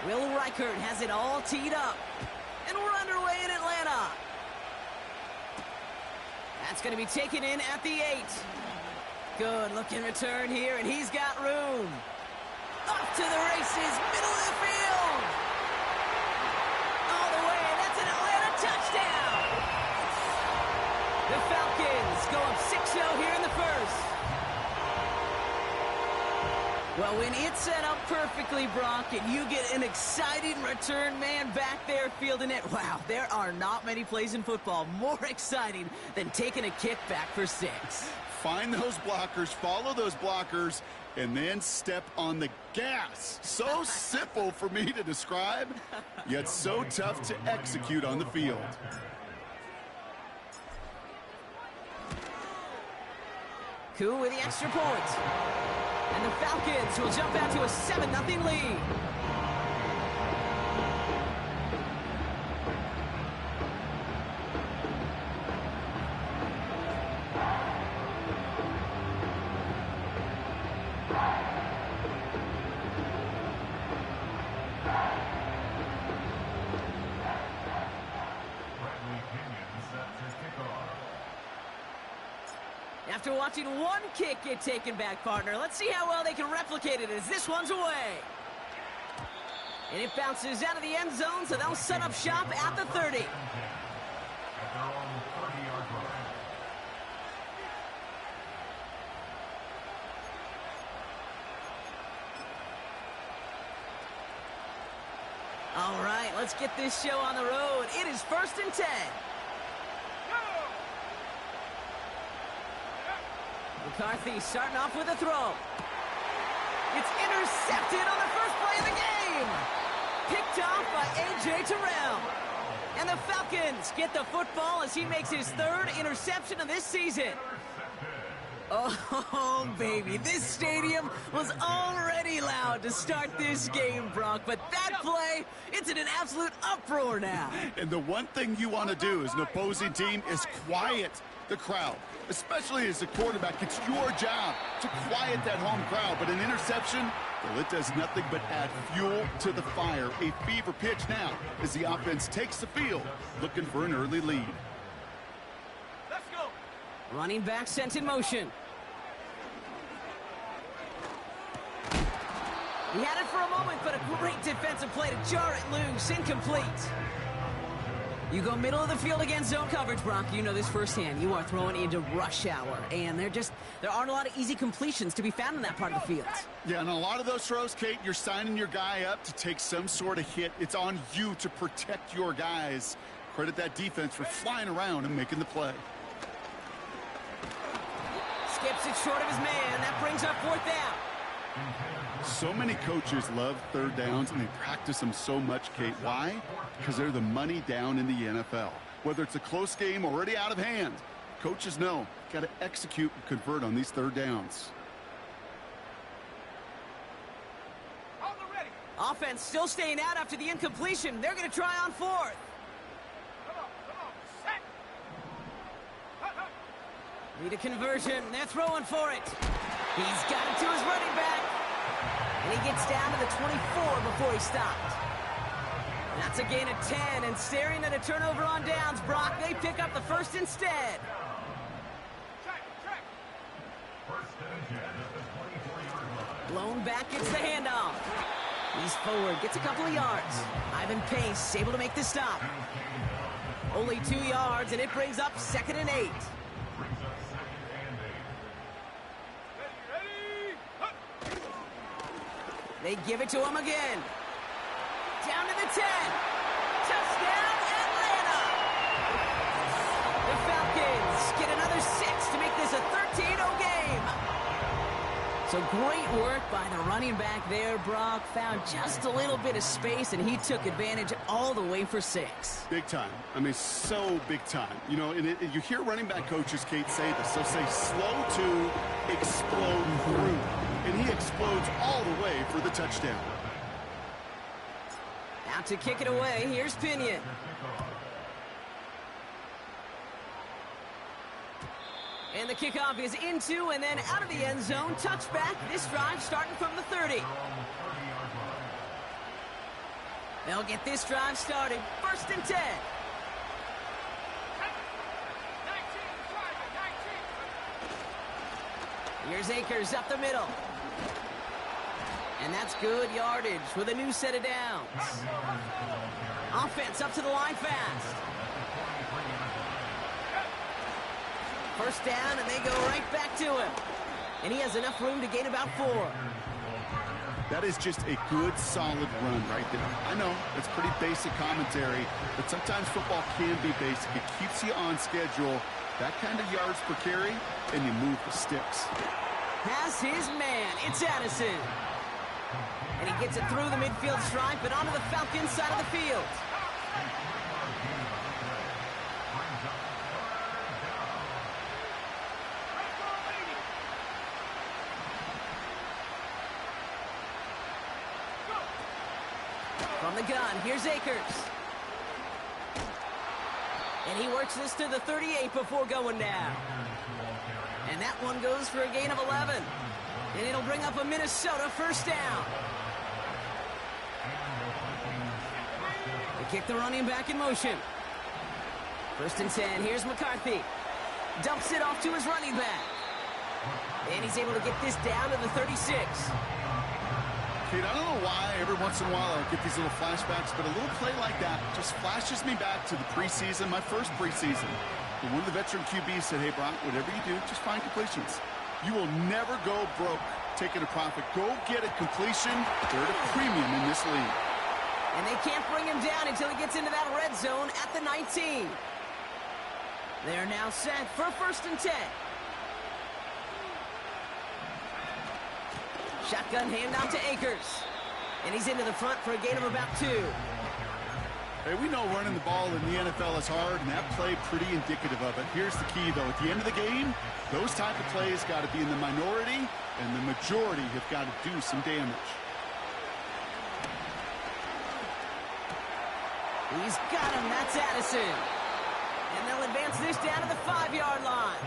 Will Reichert has it all teed up. And we're underway in Atlanta. That's going to be taken in at the 8. Good looking return here, and he's got room. Off to the races, middle of the field. All the way, that's an Atlanta touchdown. The Falcons go up 6-0 here in the first. Well, when it's set up perfectly, Brock, and you get an exciting return man back there fielding it, wow, there are not many plays in football more exciting than taking a kick back for 6. Find those blockers, follow those blockers, and then step on the gas. So simple for me to describe, yet so tough to execute on the field. Koo with the extra point. And the Falcons will jump out to a 7-0 lead. After watching one kick get taken back, partner, let's see how well they can replicate it as this one's away. And it bounces out of the end zone, so they'll set up shop at the 30. All right, let's get this show on the road. It is 1st and 10. McCarthy starting off with a throw. It's intercepted on the first play of the game. Picked off by A.J. Terrell. And the Falcons get the football as he makes his 3rd interception of this season. Oh, baby, this stadium was already loud to start this game, Brock, but that play, it's in an absolute uproar now. And the one thing you want to do as an opposing team is quiet the crowd, especially as a quarterback. It's your job to quiet that home crowd, but an interception, well, it does nothing but add fuel to the fire. A fever pitch now as the offense takes the field, looking for an early lead. Let's go. Running back sent in motion. He had it for a moment, but a great defensive play to jar it loose. Incomplete. You go middle of the field against zone coverage, Brock. You know this firsthand. You are throwing into rush hour, and there aren't a lot of easy completions to be found in that part of the field. Yeah, and a lot of those throws, Kate, you're signing your guy up to take some sort of hit. It's on you to protect your guys. Credit that defense for flying around and making the play. Skips it short of his man. That brings up 4th down. So many coaches love 3rd downs, and they practice them so much, Kate. Why? Because they're the money down in the NFL. Whether it's a close game already out of hand, coaches know got to execute and convert on these 3rd downs. Offense still staying out after the incompletion. They're going to try on 4th. Need a conversion. They're throwing for it. He's got it to his running back. And he gets down to the 24 before he stopped. That's a gain of 10, and staring at a turnover on downs, Brock, they pick up the 1st instead. Blown back gets the handoff. He's forward, gets a couple of yards. Ivan Pace able to make the stop. Only 2 yards, and it brings up 2nd and 8. They give it to him again. Down to the 10. Touchdown, Atlanta! The Falcons get another 6 to make this a 13-0 game. So great work by the running back there, Brock. Found just a little bit of space, and he took advantage all the way for 6. Big time. I mean, so big time. You know, and you hear running back coaches, Kate, say this. They'll say slow to explode through. And he explodes all the way for the touchdown. Out to kick it away, here's Pinion. And the kickoff is into and then out of the end zone. Touchback. This drive starting from the 30. They'll get this drive started. 1st and 10. Here's Akers up the middle. And that's good yardage with a new set of downs. Offense up to the line fast. 1st down, and they go right back to him. And he has enough room to gain about 4. That is just a good, solid run right there. I know, it's pretty basic commentary, but sometimes football can be basic. It keeps you on schedule. That kind of yards per carry, and you move the sticks. Has his man. It's Addison. And he gets it through the midfield stripe and onto the Falcons side of the field. From the gun, here's Akers. And he works this to the 38 before going down. And that one goes for a gain of 11. And it'll bring up a Minnesota 1st down. They kick the running back in motion. 1st and 10. Here's McCarthy. Dumps it off to his running back. And he's able to get this down to the 36. Kate, I don't know why every once in a while I get these little flashbacks, but a little play like that just flashes me back to the preseason, my first preseason. And one of the veteran QBs said, hey, Brock, whatever you do, just find completions. You will never go broke taking a profit. Go get a completion. They're at a premium in this league. And they can't bring him down until he gets into that red zone at the 19. They're now set for 1st and 10. Shotgun handoff to Akers. And he's into the front for a gain of about 2. Hey, we know running the ball in the NFL is hard, and that play pretty indicative of it. Here's the key, though. At the end of the game, those type of plays got to be in the minority, and the majority have got to do some damage. He's got him. That's Addison. And they'll advance this down to the 5-yard line.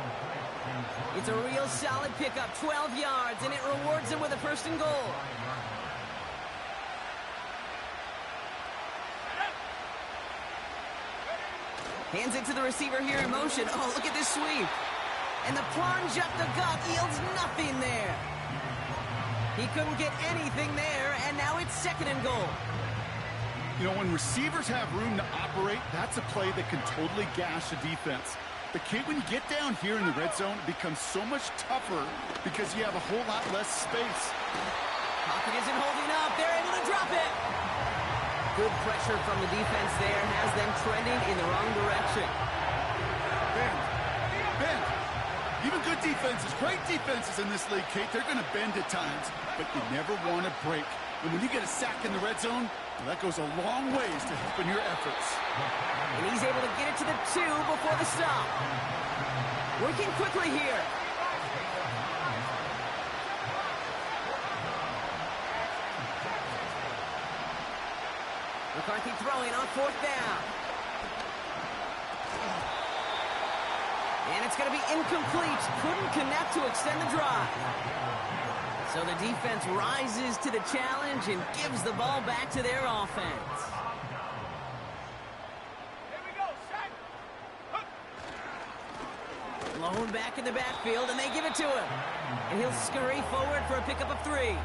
It's a real solid pickup, 12 yards, and it rewards him with a 1st and goal. Hands it to the receiver here in motion. Oh, look at this sweep. And the plunge up the gut yields nothing there. He couldn't get anything there, and now it's 2nd and goal. You know, when receivers have room to operate, that's a play that can totally gash a defense. But, Kate, when you get down here in the red zone, it becomes so much tougher because you have a whole lot less space. Pocket isn't holding up. They're able to drop it. Good pressure from the defense there has them trending in the wrong direction. Bend. Even good defenses, great defenses in this league, Kate, they're going to bend at times, but you never want to break. And when you get a sack in the red zone, well, that goes a long ways to helping your efforts. And he's able to get it to the 2 before the stop. Working quickly here. McCarthy throwing on 4th down. And it's going to be incomplete. Couldn't connect to extend the drive. So the defense rises to the challenge and gives the ball back to their offense. Here we go, set. Blown back in the backfield, and they give it to him. And he'll scurry forward for a pickup of 3.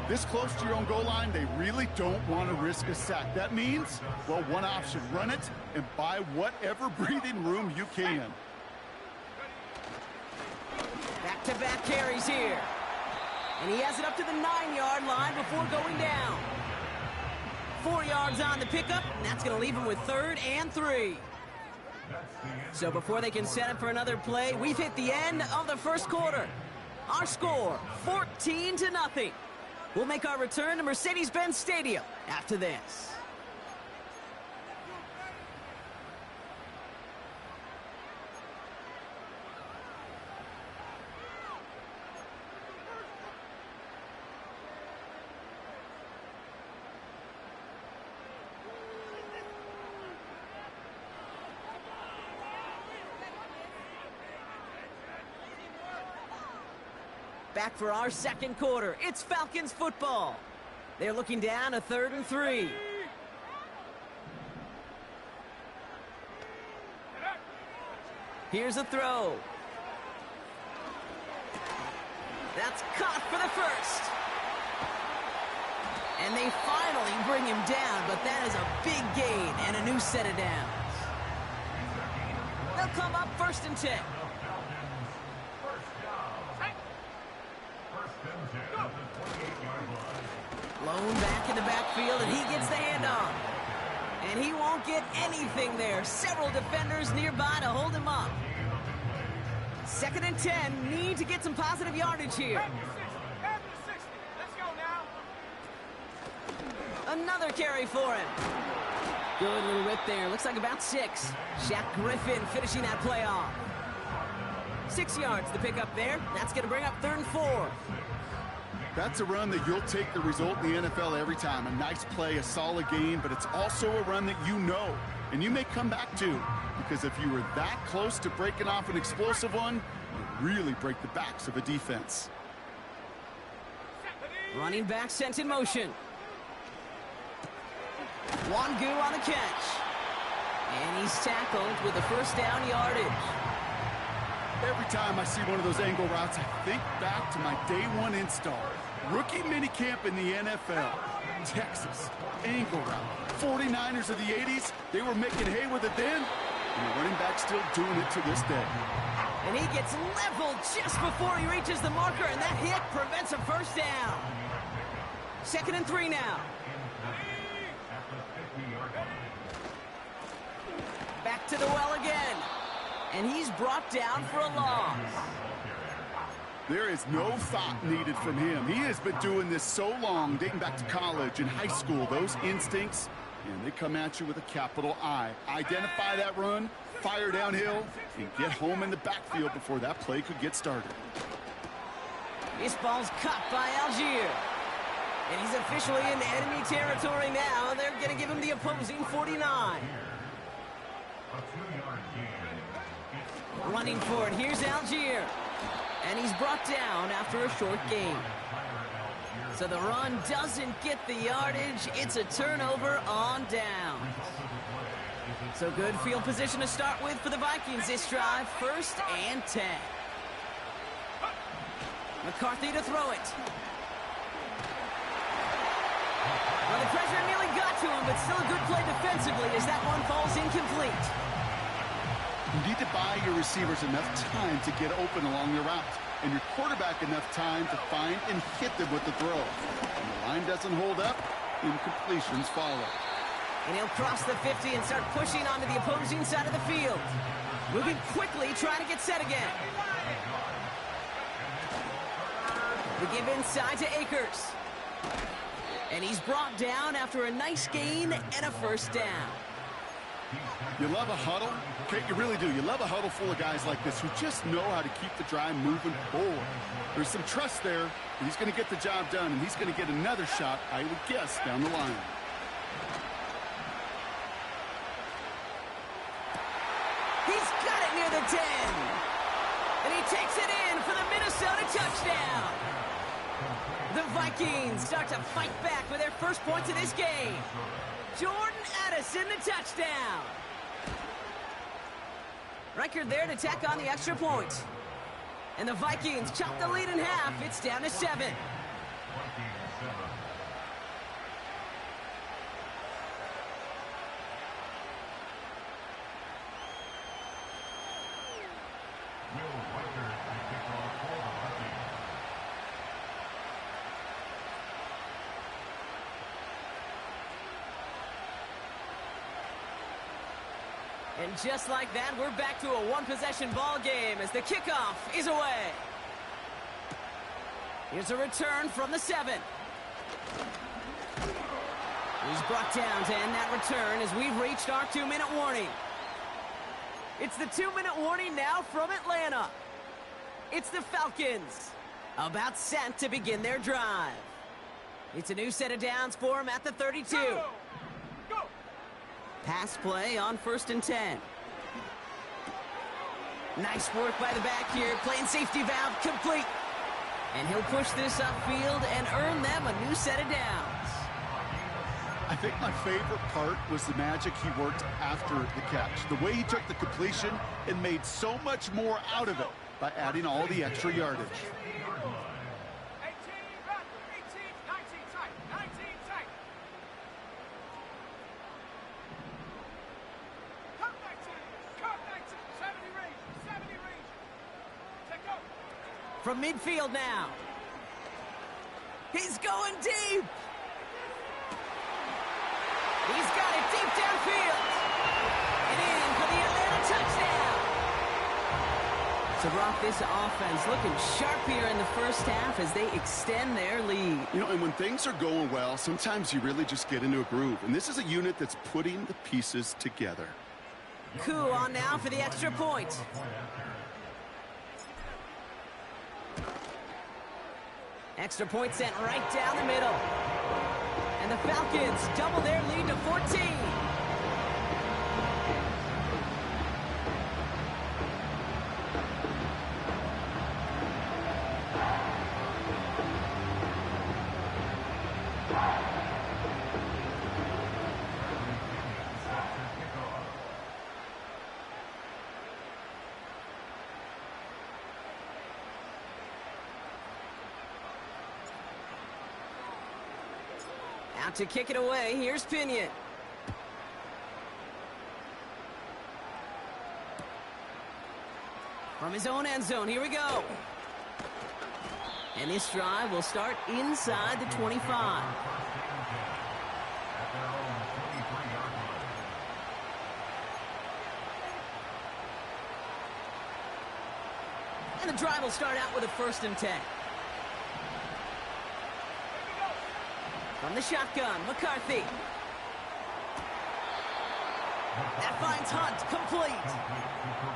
This close to your own goal line, they really don't want to risk a sack. That means, well, one option, run it and buy whatever breathing room you can. Back-to-back carries here. And he has it up to the 9-yard line before going down. 4 yards on the pickup, and that's going to leave him with 3rd and 3. So before they can set up for another play, we've hit the end of the 1st quarter. Our score, 14-0. We'll make our return to Mercedes-Benz Stadium after this. Back for our second quarter. It's Falcons football. They're looking down a 3rd and 3. Here's a throw. That's caught for the first. And they finally bring him down, but that is a big gain and a new set of downs. They'll come up 1st and 10. Blown back in the backfield, and he gets the handoff. And he won't get anything there. Several defenders nearby to hold him up. 2nd and 10. Need to get some positive yardage here. Let's go now. Another carry for him. Good little rip there. Looks like about 6. Shaq Griffin finishing that play off. 6 yards to pick up there. That's going to bring up 3rd and 4. That's a run that you'll take the result in the NFL every time. A nice play, a solid game, but it's also a run that you know, and you may come back to, because if you were that close to breaking off an explosive one, you really break the backs of a defense. Running back sent in motion. Wangu on the catch. And he's tackled with a 1st down yardage. Every time I see one of those angle routes, I think back to my day 1 install. Rookie minicamp in the NFL. Texas, angle route. 49ers of the 80s, they were making hay with it then, and the running back's still doing it to this day. And he gets leveled just before he reaches the marker, and that hit prevents a 1st down. 2nd and 3 now. Back to the well again. And he's brought down for a loss. There is no thought needed from him. He has been doing this so long, dating back to college and high school. Those instincts, and they come at you with a capital I. Identify that run, fire downhill, and get home in the backfield before that play could get started. This ball's caught by Algier. And he's officially in enemy territory now. They're going to give him the opposing 49. Running for it. Here's Algier. And he's brought down after a short gain. So the run doesn't get the yardage. It's a turnover on down. So good field position to start with for the Vikings this drive. 1st and 10. McCarthy to throw it. Well, the pressure nearly got to him, but still a good play defensively as that one falls incomplete. You need to buy your receivers enough time to get open along the route, and your quarterback enough time to find and hit them with the throw. When the line doesn't hold up, incompletions follow. And he'll cross the 50 and start pushing onto the opposing side of the field. Moving quickly, trying to get set again. We give inside to Akers. And he's brought down after a nice gain and a 1st down. You love a huddle? Okay, you really do. You love a huddle full of guys like this who just know how to keep the drive moving forward. There's some trust there. He's going to get the job done, and he's going to get another shot, I would guess, down the line. He's got it near the 10. And he takes it in for the Minnesota touchdown. The Vikings start to fight back with their first points of this game. Jordan Addison, the touchdown. Record there to tack on the extra point. And the Vikings chop the lead in half. It's down to 7. And just like that, we're back to a one-possession ball game as the kickoff is away. Here's a return from the 7. He's brought down to end that return as we've reached our 2-minute warning. It's the 2-minute warning now from Atlanta. It's the Falcons, about set to begin their drive. It's a new set of downs for them at the 32. Go! Pass play on 1st and 10. Nice work by the back here. Playing safety valve complete. And he'll push this upfield and earn them a new set of downs. I think my favorite part was the magic he worked after the catch. The way he took the completion and made so much more out of it by adding all the extra yardage. 18, run. 18, 19 tight. 19 tight. Cut 19. Cut 19. 70 range. 70 range. Take go. From midfield now. He's going deep. He's got it deep downfield. And in for the Atlanta touchdown. So, Brock, this offense looking sharp here in the first half as they extend their lead. You know, and when things are going well, sometimes you really just get into a groove. And this is a unit that's putting the pieces together. Koo on now for the extra point. Extra point sent right down the middle. And the Falcons double their lead to 14. Out to kick it away, here's Pinion. From his own end zone, here we go. And this drive will start inside the 25. And the drive will start out with a 1st and 10. From the shotgun, McCarthy. That finds Hunt complete.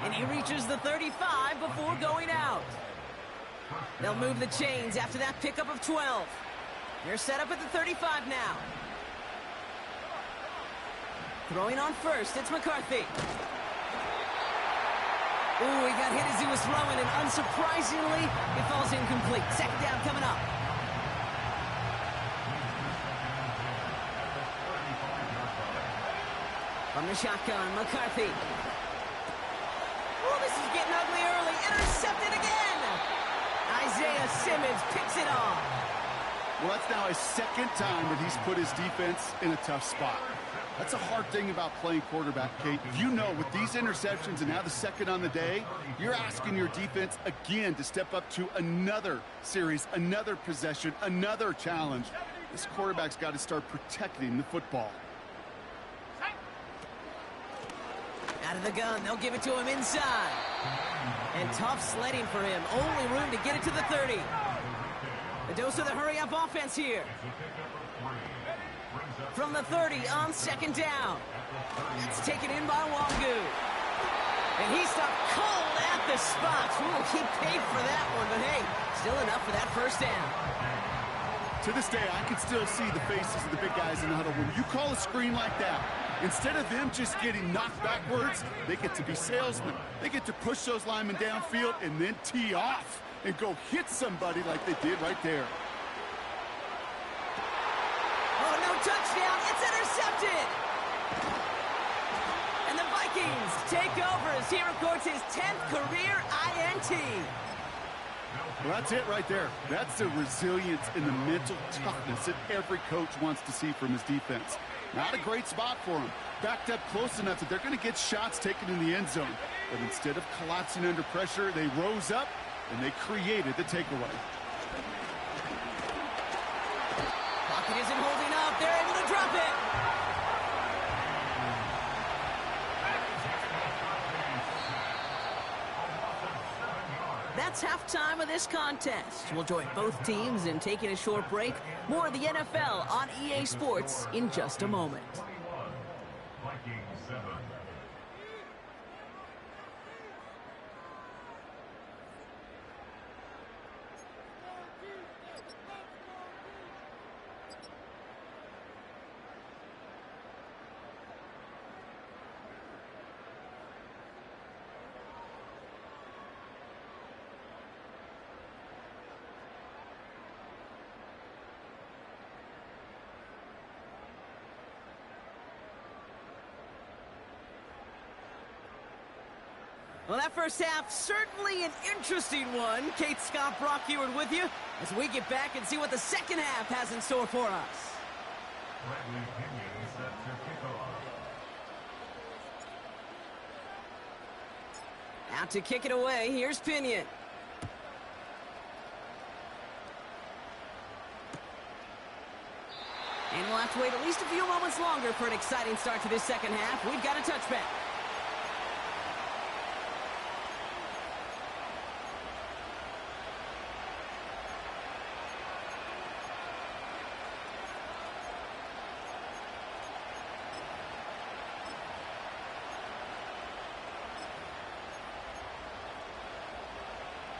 And he reaches the 35 before going out. They'll move the chains after that pickup of 12. They're set up at the 35 now. Throwing on first, it's McCarthy. Ooh, he got hit as he was throwing, and unsurprisingly, it falls incomplete. 2nd down coming up. From the shotgun, McCarthy. Oh, this is getting ugly early. Intercepted again. Isaiah Simmons picks it off. Well, that's now his 2nd time that he's put his defense in a tough spot. That's a hard thing about playing quarterback, Kate. You know, with these interceptions and now the 2nd on the day, you're asking your defense again to step up to another series, another possession, another challenge. This quarterback's got to start protecting the football. Out of the gun, they'll give it to him inside. And tough sledding for him. Only room to get it to the 30. A dose of the hurry-up offense here. From the 30 on 2nd down. That's taken in by Wangu. And he stopped cold at the spot. Ooh, he paid for that one, but hey, still enough for that 1st down. To this day, I can still see the faces of the big guys in the huddle. When you call a screen like that, instead of them just getting knocked backwards, they get to be salesmen. They get to push those linemen downfield and then tee off and go hit somebody like they did right there. Oh, no touchdown. It's intercepted. And the Vikings take over as he records his 10th career INT. Well, that's it right there. That's the resilience and the mental toughness that every coach wants to see from his defense. Not a great spot for him. Backed up close enough that they're going to get shots taken in the end zone. But instead of collapsing under pressure, they rose up and they created the takeaway. Pocket isn't holding up. They're able to drop it. That's halftime of this contest. We'll join both teams in taking a short break. More of the NFL on EA Sports in just a moment. Well, that first half, certainly an interesting one. Kate Scott, Brock Heward with you as we get back and see what the second half has in store for us. Bradley Pinion set to kick off. Out to kick it away, here's Pinion. And we'll have to wait at least a few moments longer for an exciting start to this second half. We've got a touchback.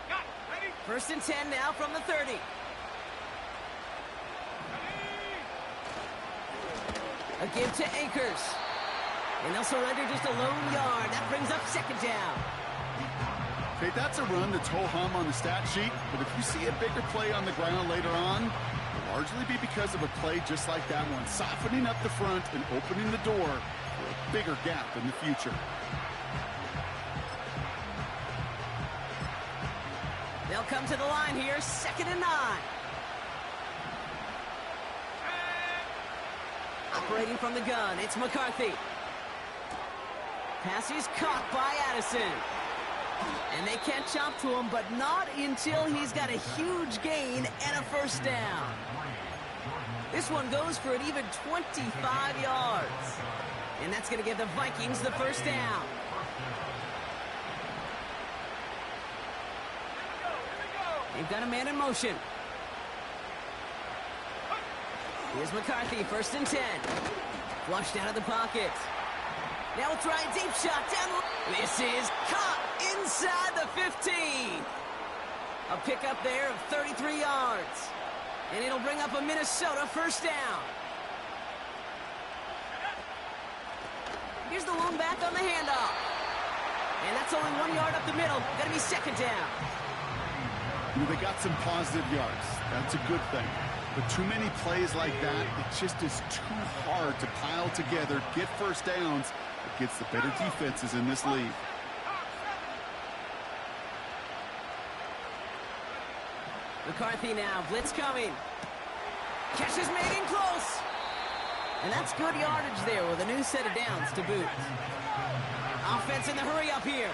Got it. Ready? First and 10 now from the 30. Ready? A give to Akers. And they'll surrender just a lone yard. That brings up second down. Okay, that's a run that's ho-hum on the stat sheet, but if you see a bigger play on the ground later on, it'll largely be because of a play just like that one, softening up the front and opening the door for a bigger gap in the future. They'll come to the line here, 2nd and 9. Operating from the gun, it's McCarthy. Pass is caught by Addison. And they can't jump to him, but not until he's got a huge gain and a first down. This one goes for an even 25 yards. And that's going to give the Vikings the first down. They've got a man in motion. Here's McCarthy, 1st and 10. Flushed out of the pocket. Now we'll try a deep shot down. This is caught inside the 15. A pickup there of 33 yards. And it'll bring up a Minnesota first down. Here's the lone back on the handoff. And that's only 1 yard up the middle. Gonna be second down. You know, they got some positive yards. That's a good thing. But too many plays like that, it just is too hard to pile together, get first downs against the better defenses in this league. McCarthy now, blitz coming. Catch is made in close. And that's good yardage there with a new set of downs to boot. Offense in the hurry up here.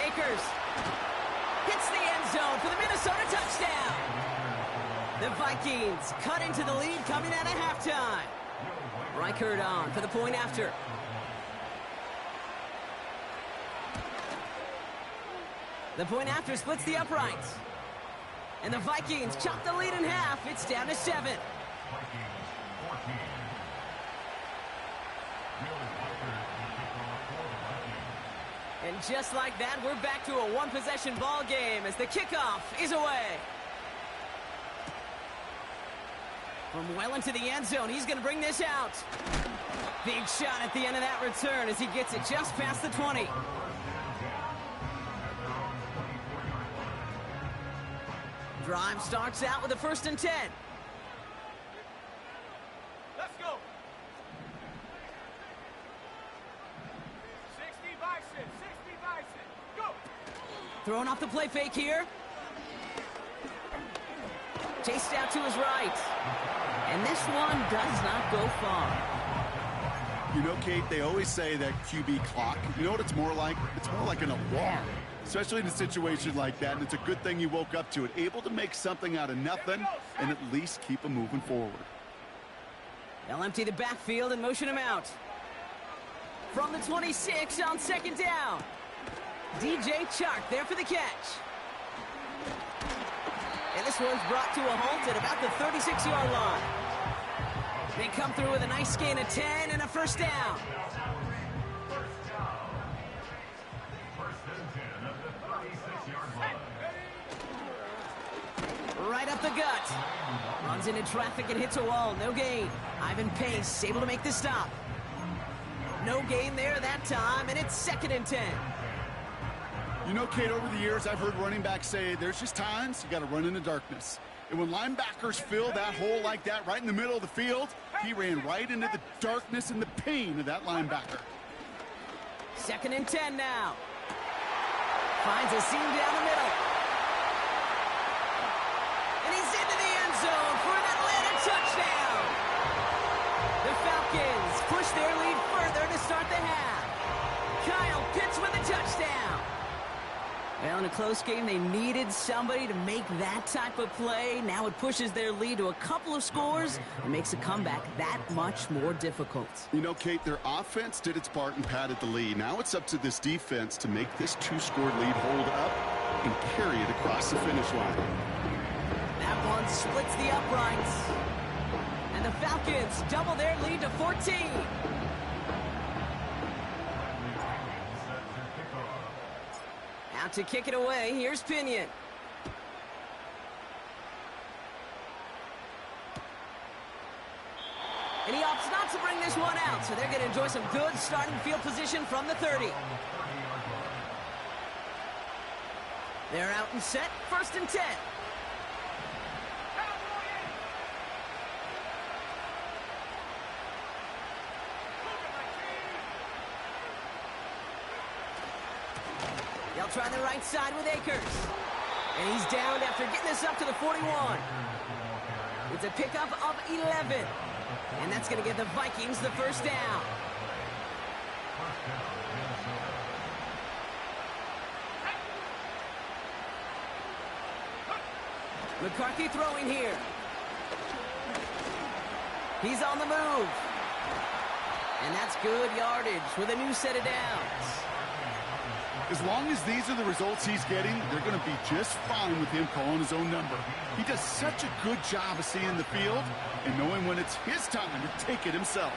Akers hits the end zone for the Minnesota touchdown. The Vikings cut into the lead coming out of halftime. Reichert on for the point after. The point after splits the uprights. And the Vikings chop the lead in half. It's down to 7. And just like that, we're back to a one-possession ball game as the kickoff is away. From well into the end zone, he's going to bring this out. Big shot at the end of that return as he gets it just past the 20. Drive starts out with a 1st and 10. Let's go. 60 Bison, 60 Bison. Go. Throwing off the play fake here. Chased out to his right. And this one does not go far. You know, Kate, they always say that QB clock. You know what it's more like? It's more like an alarm, especially in a situation like that. And it's a good thing you woke up to it, able to make something out of nothing and at least keep them moving forward. They'll empty the backfield and motion him out. From the 26 on 2nd down. DJ Chark there for the catch. And this one's brought to a halt at about the 36-yard line. They come through with a nice gain of 10 and a first down. Right up the gut. Runs into traffic and hits a wall. No gain. Ivan Pace able to make the stop. No gain there that time, and it's 2nd and 10. You know, Kate, over the years, I've heard running backs say there's just times you got to run in the darkness. And when linebackers fill that hole like that right in the middle of the field, he ran right into the darkness and the pain of that linebacker. 2nd and 10 now. Finds a seam down the middle. And he's into the end zone for an Atlanta touchdown. The Falcons push their lead further to start the half. Kyle Pitts with a touchdown. Well, in a close game, they needed somebody to make that type of play. Now it pushes their lead to a couple of scores and makes a comeback that much more difficult. You know, Kate, their offense did its part and padded the lead. Now it's up to this defense to make this 2-score lead hold up and carry it across the finish line. That one splits the uprights. And the Falcons double their lead to 14. Out to kick it away, here's Pinion. And he opts not to bring this one out, so they're going to enjoy some good starting field position from the 30. They're out and set, 1st and 10. They'll try the right side with Akers. And he's down after getting this up to the 41. It's a pickup of 11. And that's going to give the Vikings the first down. McCarthy throwing here. He's on the move. And that's good yardage with a new set of downs. As long as these are the results he's getting, they're going to be just fine with him calling his own number. He does such a good job of seeing the field and knowing when it's his time to take it himself.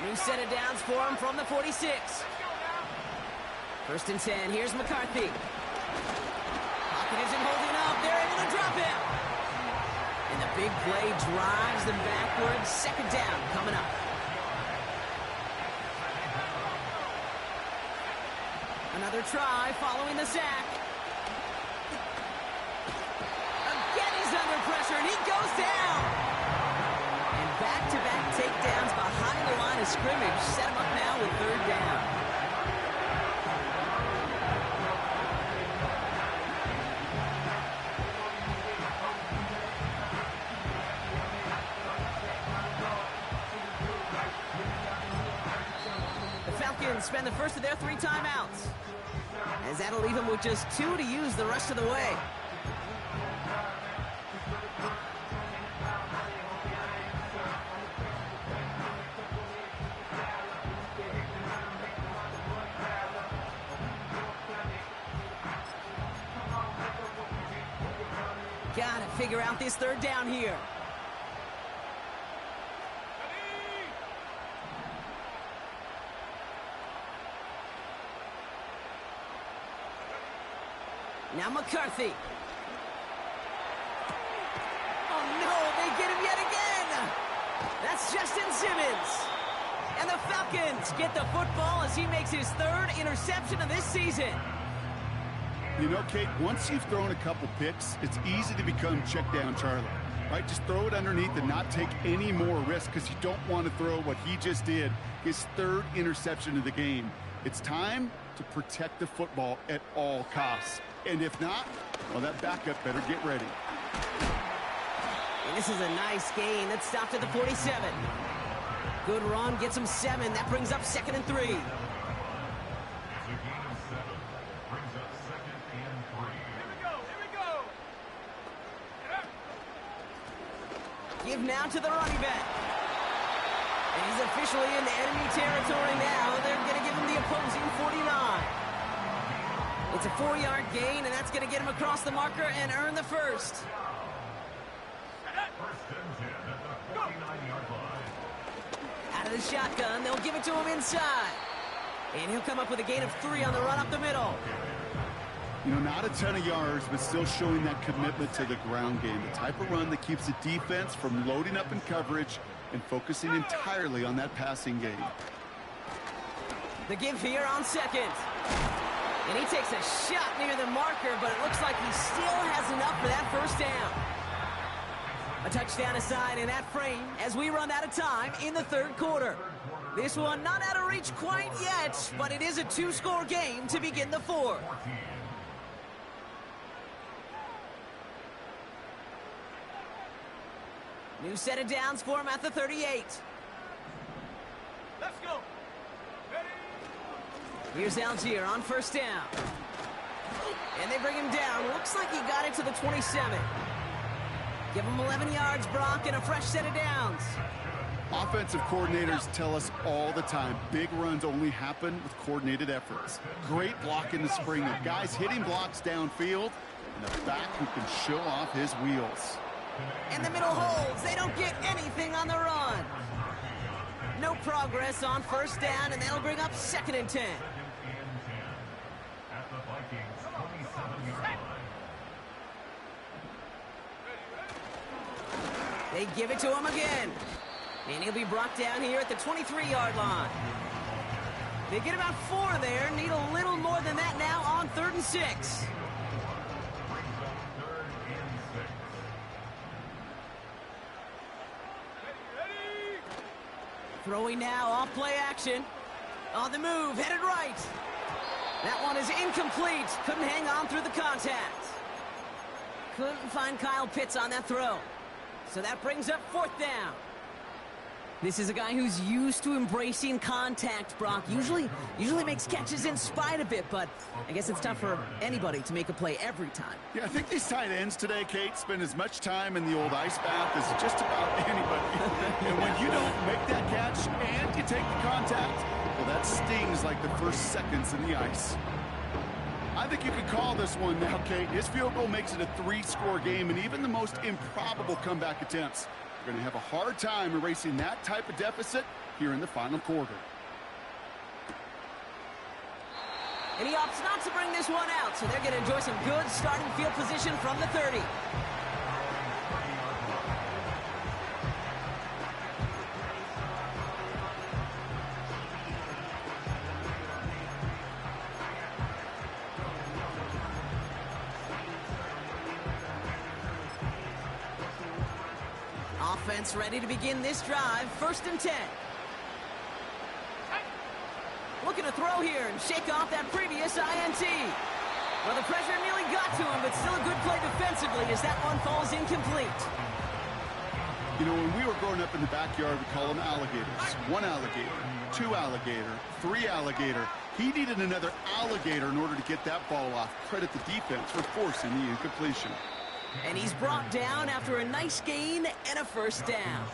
New set of downs for him from the 46. 1st and 10, here's McCarthy. Pocket isn't holding up, they're able to drop him. And the big play drives them backwards. 2nd down coming up. Another try following the sack. Again, he's under pressure, and he goes down. And back-to-back takedowns behind the line of scrimmage set him up now with 3rd down. The Falcons spend the first of their 3 timeouts, as that'll leave him with just 2 to use the rest of the way. Gotta figure out this 3rd down here. Now McCarthy. Oh no, they get him yet again. That's Justin Simmons. And the Falcons get the football as he makes his 3rd interception of this season. You know, Kate, once you've thrown a couple picks, it's easy to become check down Charlie. Right? Just throw it underneath and not take any more risk because you don't want to throw what he just did, his 3rd interception of the game. It's time to protect the football at all costs. And if not, well, that backup better get ready. And this is a nice gain. That stopped at the 47. Good run, gets him 7. That brings up 2nd and 3. It's a gain of 7. Brings up 2nd and 3. Here we go. Give now to the running back. And he's officially in enemy territory now. They're going to give him the opposing 49. It's a 4-yard gain, and that's going to get him across the marker and earn the first. 1st and 10 at the 49-yard line. Out of the shotgun, they'll give it to him inside. And he'll come up with a gain of 3 on the run up the middle. You know, not a ton of yards, but still showing that commitment to the ground game. The type of run that keeps the defense from loading up in coverage and focusing entirely on that passing game. The give here on 2nd. And he takes a shot near the marker, but it looks like he still has enough for that 1st down. A touchdown aside in that frame as we run out of time in the 3rd quarter. This one not out of reach quite yet, but it is a two-score game to begin the fourth. New set of downs for him at the 38. Let's go. Ready? Here's Algier on first down. And they bring him down. Looks like he got it to the 27. Give him 11 yards, Brock, and a fresh set of downs. Offensive coordinators tell us all the time, big runs only happen with coordinated efforts. Great block in the spring of guys hitting blocks downfield, and a back who can show off his wheels. And the middle holds. They don't get anything on the run. No progress on first down, and that'll bring up 2nd and 10. At the Vikings 27-yard line. They give it to him again. And he'll be brought down here at the 23-yard line. They get about 4 there. Need a little more than that now on 3rd and 6. Throwing now, off play action. On the move, headed right. That one is incomplete. Couldn't hang on through the contact. Couldn't find Kyle Pitts on that throw. So that brings up 4th down. This is a guy who's used to embracing contact, Brock. Usually makes catches in spite of it, but I guess it's tough for anybody to make a play every time. Yeah, I think these tight ends today, Kate, spend as much time in the old ice bath as just about anybody. And when you don't make that catch and you take the contact, well, that stings like the first seconds in the ice. I think you could call this one now, Kate. His field goal makes it a 3-score game, and even the most improbable comeback attempts are going to have a hard time erasing that type of deficit here in the final quarter. And he opts not to bring this one out, so they're going to enjoy some good starting field position from the 30. Offense ready to begin this drive. 1st and 10. Looking to throw here and shake off that previous INT. Well, the pressure nearly got to him, but still a good play defensively as that one falls incomplete. You know, when we were growing up in the backyard, we call them alligators. 1 alligator, 2 alligator, 3 alligator. He needed another alligator in order to get that ball off. Credit the defense for forcing the incompletion. And he's brought down after a nice gain and a 1st down.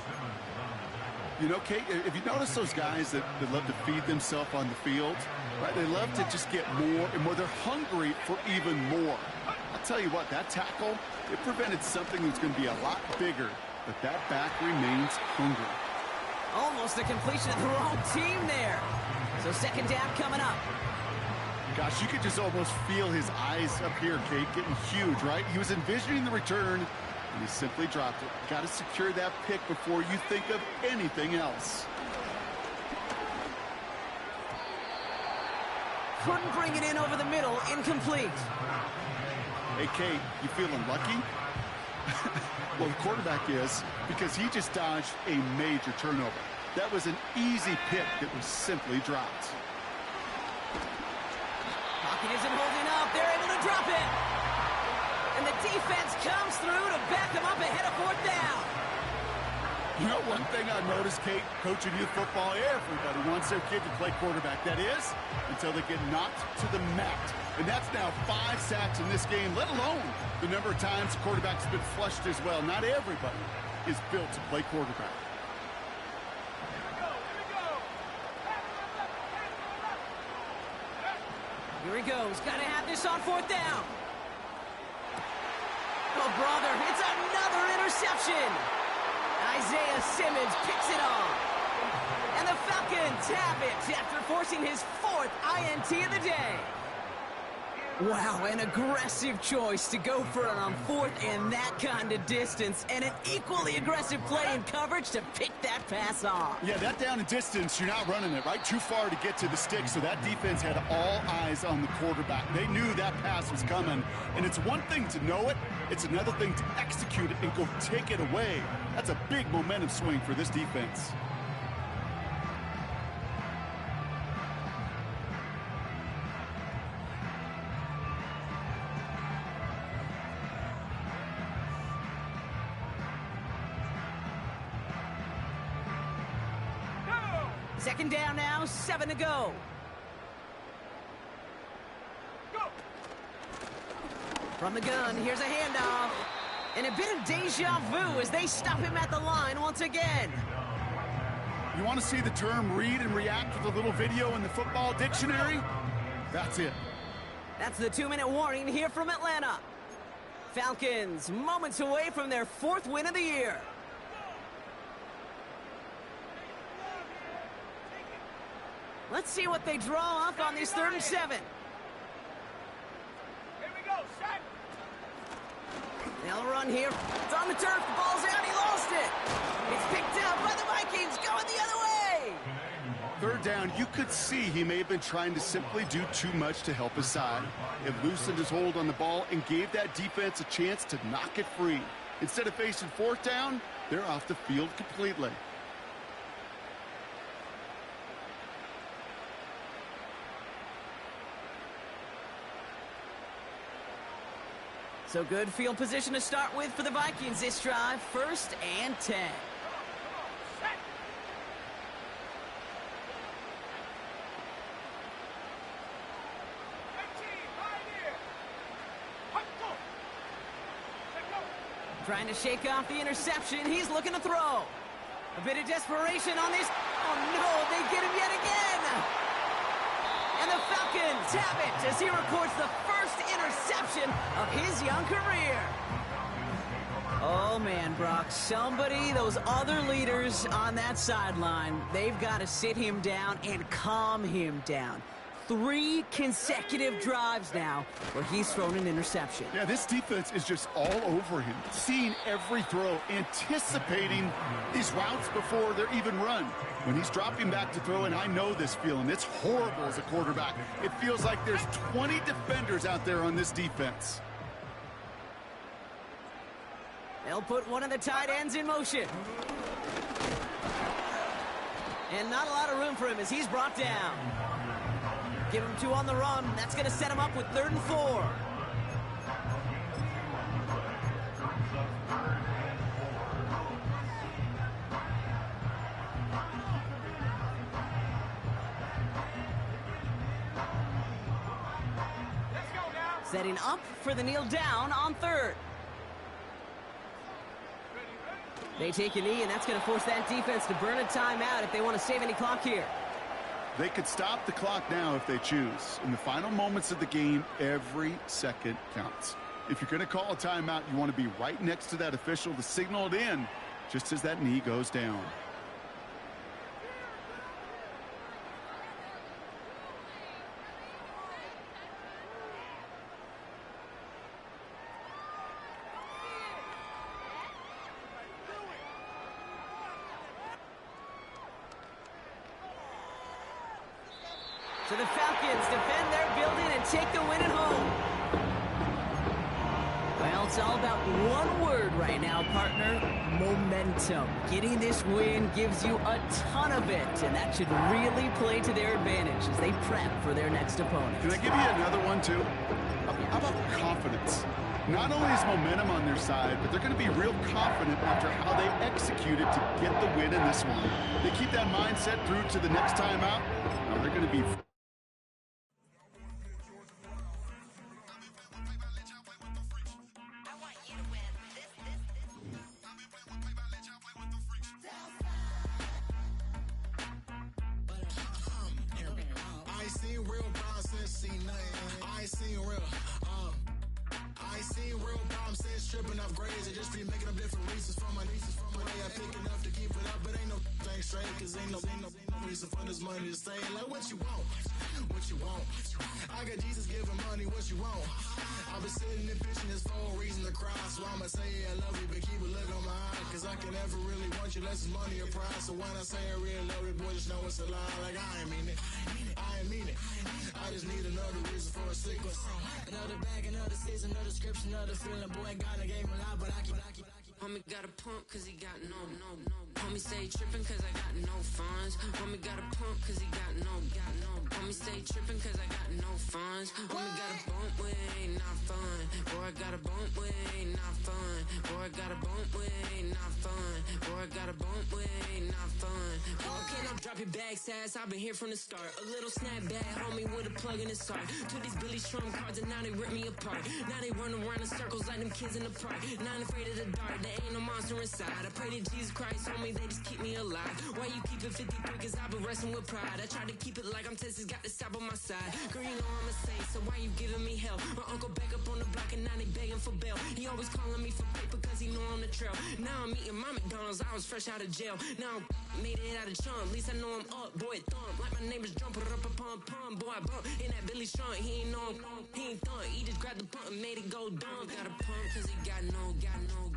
You know, Kate, if you notice those guys that love to feed themselves on the field, right? They love to just get more and more. They're hungry for even more. I'll tell you what, that tackle, it prevented something that's going to be a lot bigger, but that back remains hungry. Almost a completion of the wrong team there. So 2nd down coming up. Gosh, you could just almost feel his eyes up here, Kate, getting huge, right? He was envisioning the return, and he simply dropped it. Got to secure that pick before you think of anything else. Couldn't bring it in over the middle. Incomplete. Hey, Kate, you feeling lucky? Well, the quarterback is, because he just dodged a major turnover. That was an easy pick that was simply dropped. Pocket isn't holding up. They're able to drop it. And the defense comes through to back them up ahead of 4th down. You know, one thing I've noticed, Kate, coaching youth football, everybody wants their kid to play quarterback. That is, until they get knocked to the mat. And that's now 5 sacks in this game, let alone the number of times the quarterback's been flushed as well. Not everybody is built to play quarterback. Here he goes. Got to have this on 4th down. Oh, brother, it's another interception. Isaiah Simmons picks it off. And the Falcons have it after forcing his 4th INT of the day. Wow, an aggressive choice to go for it on 4th and that kind of distance. And an equally aggressive play in coverage to pick that pass off. Yeah, that down and distance, you're not running it, right? Too far to get to the stick, so that defense had all eyes on the quarterback. They knew that pass was coming, and it's one thing to know it, it's another thing to execute it and go take it away. That's a big momentum swing for this defense. Second down now, 7 to go. From the gun, here's a handoff. And a bit of deja vu as they stop him at the line once again. You want to see the term read and react with a little video in the football dictionary? That's it. That's the 2-minute warning here from Atlanta. Falcons moments away from their 4th win of the year. Let's see what they draw up on this 3rd and 7. Here we go, set. They'll run here. It's on the turf. The ball's out. He lost it. It's picked up by the Vikings going the other way. 3rd down, you could see he may have been trying to simply do too much to help his side. It loosened his hold on the ball and gave that defense a chance to knock it free. Instead of facing 4th down, they're off the field completely. So good field position to start with for the Vikings this drive. 1st and 10. Set. Trying to shake off the interception. He's looking to throw. A bit of desperation on this. Oh, no, they get him yet again. And the Falcons have it as he records the first interception of his young career. Oh, man, Brock, those other leaders on that sideline, they've got to sit him down and calm him down. 3 consecutive drives now where he's thrown an interception. Yeah, this defense is just all over him, seeing every throw, anticipating these routes before they're even run. When he's dropping back to throw, and I know this feeling, it's horrible as a quarterback. It feels like there's 20 defenders out there on this defense. They'll put one of the tight ends in motion. And not a lot of room for him as he's brought down. Give him 2 on the run. That's going to set him up with 3rd and 4. Let's go now. Setting up for the kneel down on 3rd. They take a knee, and that's going to force that defense to burn a timeout if they want to save any clock here. They could stop the clock now if they choose. In the final moments of the game, every second counts. If you're going to call a timeout, you want to be right next to that official to signal it in just as that knee goes down. So the Falcons defend their building and take the win at home. Well, it's all about one word right now, partner. Momentum. Getting this win gives you a ton of it, and that should really play to their advantage as they prep for their next opponent. Can I give you another one, too? How about confidence? Not only is momentum on their side, but they're going to be real confident after how they executed to get the win in this one. They keep that mindset through to the next time out. Now they're going to be... Tripping off grades, I just be making up different reasons for my nieces. From my way I pick enough to keep it up, but ain't no thing straight, cause ain't no reason for this money to stay. Like what you want, what you want. I got Jesus giving money, what you want. I've been sitting and pitching this for a reason to cry, so I'ma say I love you, but keep a look on my eye, cause I can never really want you unless it's money or prize. So when I say I really love you, boy, just know it's a lie. Like I ain't mean it, I ain't mean it. I just need another reason for a sequence. Another bag, another season, another description, another feeling. Boy, God, I gave him a lot, but I keep. Homie got a pump cause he got no. Homie stay tripping cause I got no funds. Homie got a pump cause he got no. Homie stay tripping cause I got no funds. Homie got a bump when ain't not fun. Boy, I got a bump way, not fun. Boy, I got a bump way, not fun. Boy, I got a bump way, not fun. Okay, now drop your bag, sass. I've been here from the start. A little snapback, homie, with a plug in his heart. Took these Billy Strum cards and now they rip me apart. Now they run around in circles like them kids in the park. Now I'm afraid of the dark, there ain't no monster inside. I pray to Jesus Christ, homie, they just keep me alive. Why you keep it 53? Cause I've been wrestling with pride. I try to keep it like I'm Texas, got the stop on my side. Girl, you know I'm a saint, so why you giving me hell? My uncle back up on the block and now they begging for bail. He always calling me for paper cause he know I'm the trail. Now I'm eating my McDonald's, I was fresh out of jail. Now I'm made it out of chump, at least I know I'm up, boy, thump. Like my neighbors jumping up a pump, pump. Boy, I bump in that Billy Strong, he ain't know him, he ain't thump. He just grabbed the pump and made it go dumb. Got a pump cause he got no.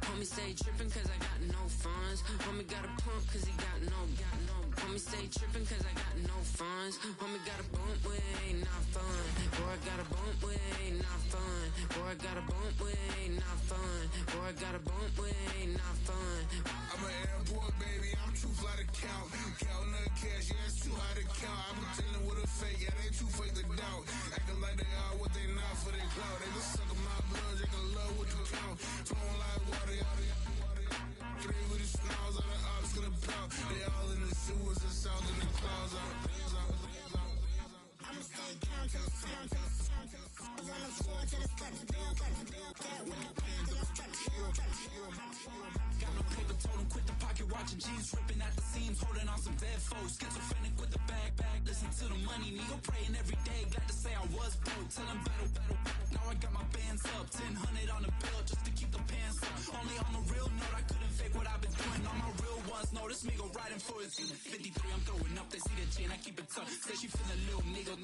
Homie stay tripping cause I got no funds. Homie got a pump cause he got no. Homie stay tripping cause I got no funds. Homie got a bump way, not fun. Boy, I got a bump way, not fun. Boy, I got a bump way, not fun. Boy, I got a bump way, not fun. I'm an airport baby, I'm too fly to count. Counting the cash, yeah, it's too high to count. I'm pretending with a fake, yeah, they too fake to doubt. Acting like they are what they not for their clout. They just sucking my blood, they can love what you count. Flowing like water, three with the smiles, all the ops gonna pout. They all in the sewers and south in the clouds. I'ma stay down to the sound, to the sound, to the sound. On the floor to the steps, build that with the plans on the steps. Got no paper, told him quit the pocket watching jeans, ripping at the seams, holding on some dead foes. Schizophrenic with the bag, listen to the money, nigga praying every day. Glad to say I was broke, tell him battle. Now I got my bands up, 1000 on the bill just to keep the pants up. Only on the real note, I couldn't fake what I've been doing. All my real ones know this nigga riding for it. 53, I'm throwing up, they see the chain, I keep it tough. Say she feeling little nigga,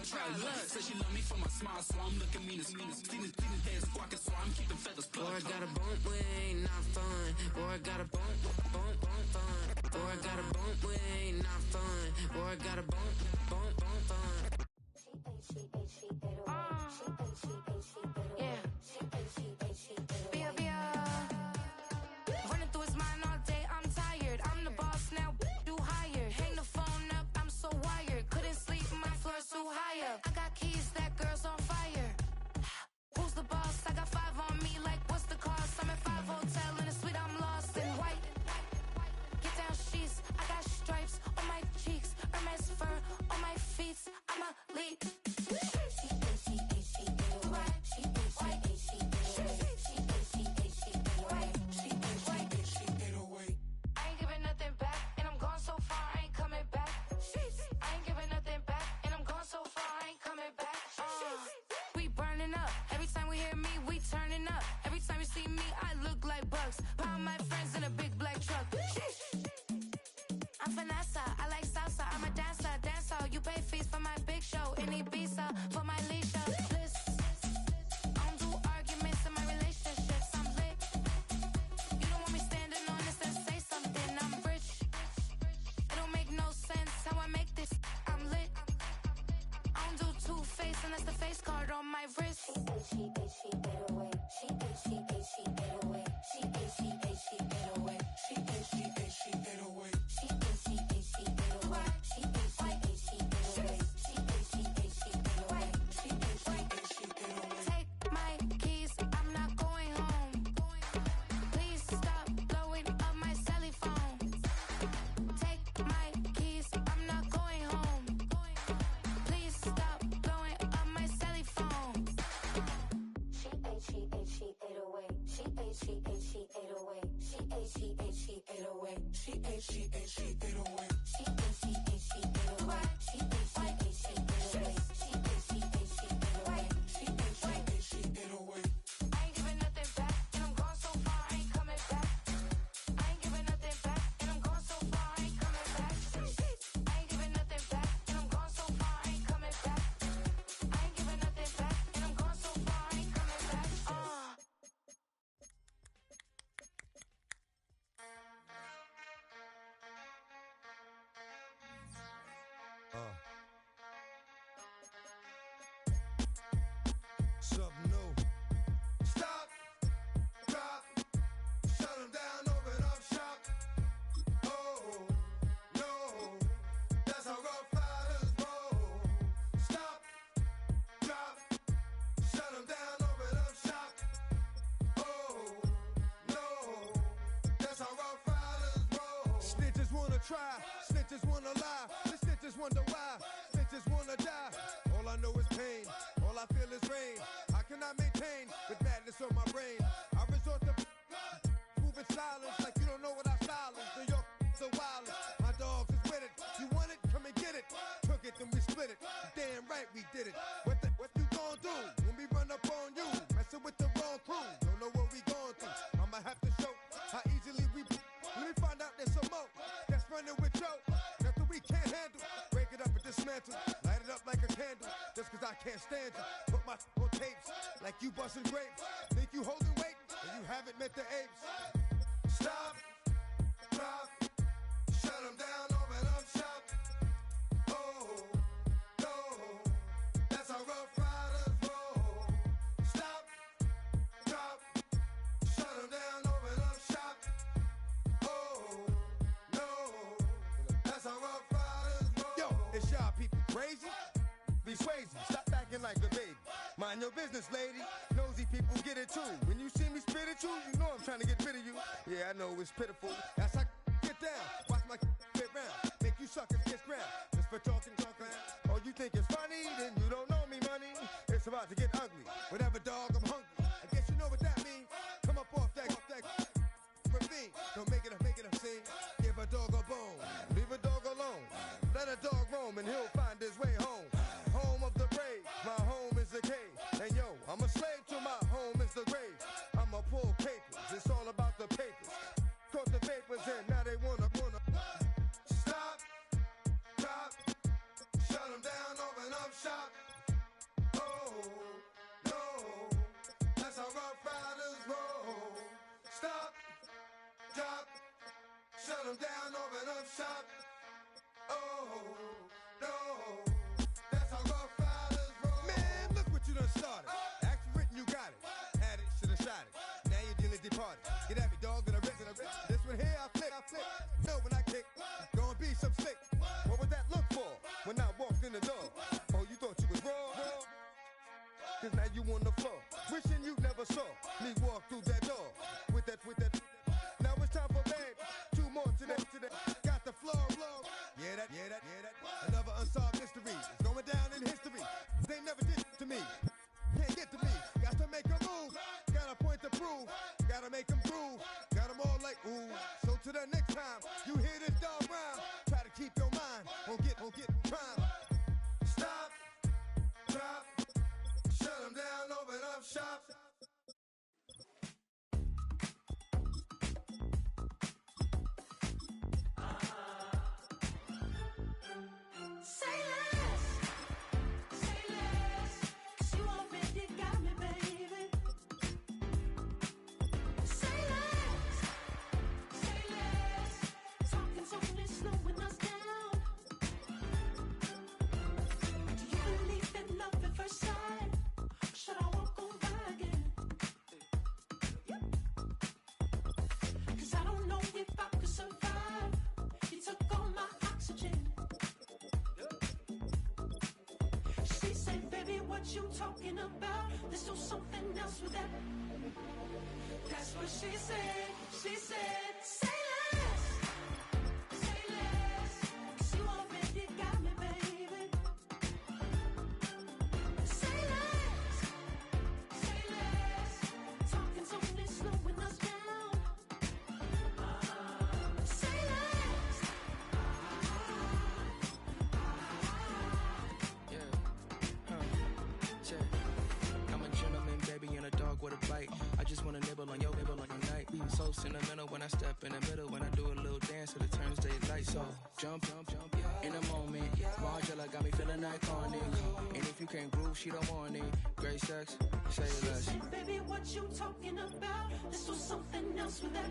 try to look. Say she love me for my smile, so I'm looking mean as Seen the head squawking, so I'm keeping feathers plucked. Boy, I got a bump way, not fun. Boy, I got a bump fun. Boy, I got a bump way, not fun. Boy, I got a bump fun. Yeah. Bia. Running through his mind all day, I'm tired. I'm the boss now, do higher. Hang the phone up, I'm so wired. Couldn't sleep, my floor's too higher. I got keys, that girl's on fire. Who's the boss? I got 5 on me, like what's the cost? I'm at 5 hotel in a suite, I'm lost in white. Get down sheets, I got stripes on my cheeks, Hermes fur on my feet. I'm a lead. I ain't giving nothing back, and I'm gone so far, I ain't coming back. I ain't giving nothing back, and I'm gone so far, I ain't coming back. We burning up. Every time we hear me, we turning up. Every time you see me, I look like Bugs. Pound my friends in a big black truck. I'm Vanessa, I like salsa. I'm a dancer. You pay fees for my big show in Ibiza for my leisure. I don't do arguments in my relationships. I'm lit. You don't want me standing on this and say something. I'm rich. It don't make no sense how I make this. I'm lit. I don't do two-face unless the face card on my wrist. She get away. She get away. She get away. She get away. Take my keys, I'm not going home. Please stop blowing up my celly phone. Take my keys, I'm not going home. Please stop blowing up my celly phone. She ate away. She ate away. She ate away. She ate away. I ain't giving nothing back, and I'm gone so far, I ain't coming back. I ain't giving nothing back, and I'm gone so far, I ain't coming back. I ain't giving nothing back, and I'm gone so far, I ain't coming back. I ain't giving nothing back, and I'm gone so far, I ain't coming back. try, snitches wanna lie, the snitches wonder why, snitches wanna die. All I know is pain, all I feel is rain. How can I maintain with madness on my brain? I resort to moving silence like you don't know what I style is. New York the wildest, my dogs is with it. You want it? Come and get it. Took it, then we split it. Damn right we did it. What you gon' do when we run up on you? Messing with the wrong crew, don't know what we going through. I'ma have to show how easily we. Let me find out there's some more that's running with Joe. Nothing we can't handle. Break it up and dismantle. Light it up like a candle. Just cause I can't stand you. Put my on tapes like you busting grapes. Think you holding weight and you haven't met the apes. Stop, drop, shut them down, open up shop. Oh, no, that's how Rough Riders roll. Stop, drop, shut them down, open up shop. Oh, no, that's how Rough Riders roll. Yo, it's y'all people crazy? Be Swayze, stop acting like a baby. Mind your business, lady. Nosy people get it too. When you see me spit at you, you know I'm trying to get rid of you. Yeah, I know it's pitiful. That's how get down. Watch my get round. Make you suckers kiss ground. Just for talking. Oh, you think it's funny? Then you don't know me, money. It's about to get ugly. Whatever, dog, I'm hungry. I guess you know what that means. Come up off that ravine. Don't make it a scene. Give a dog a bone. Leave a dog alone. Let a dog roam and he'll find his way home. Home of the brave. My home is the cave. And yo, I'm a slave to my home is the grave. I'ma pull papers. It's all about the papers. Caught the papers and now they wanna stop, drop, shut them down, open up shop. Oh, no, that's how Rough Riders roll. Stop, drop, shut them down, open up shop. Oh, no, that's how Rough Riders roll. Man, look what you done started. Action written, you got it. Had it, shoulda shot it. Now you're dealing departed. Get at me, dog, and I rip. This one here, I flick. No, when I kick, gonna be some slick. What would that look for when I walked in the door? Oh, you thought you was raw? Cause now you on the floor. Wishing you never saw me walk through that door. With that. Now it's time for bed. 2 more today. Got the floor. Yeah, that. Another unsolved mystery. It's going down in history. They never did it to me. Can't get to me. Got to make a move. Got a point to prove. Gotta make them groove. Got them all like ooh. So to the next time you hear this dog rhyme, try to keep your mind on get prime. Stop, drop, shut them down, open up shop. Say less, 'cause you already got me, baby. Say less, talking's only slowing us down. Do you believe in love at first sight? Or should I walk on by again? 'Cause I don't know if I could survive. You took all my oxygen. She said, baby, what you talking about? Let's do something else with that. That's what she said. She said, say less, 'cause you already got me, baby. Say less, talking's only slowing us down. Say less. I'm a gentleman, baby, and a dog with a bite. I just wanna nibble on your nibble like a night. So sentimental when I step in the middle. When I do a little dance to the turns daylight. So jump, in a moment. Margella got me feeling iconic. And if you can't groove, she don't want it. Great sex, say less. She said, baby, what you talking about? Let's do something else with that.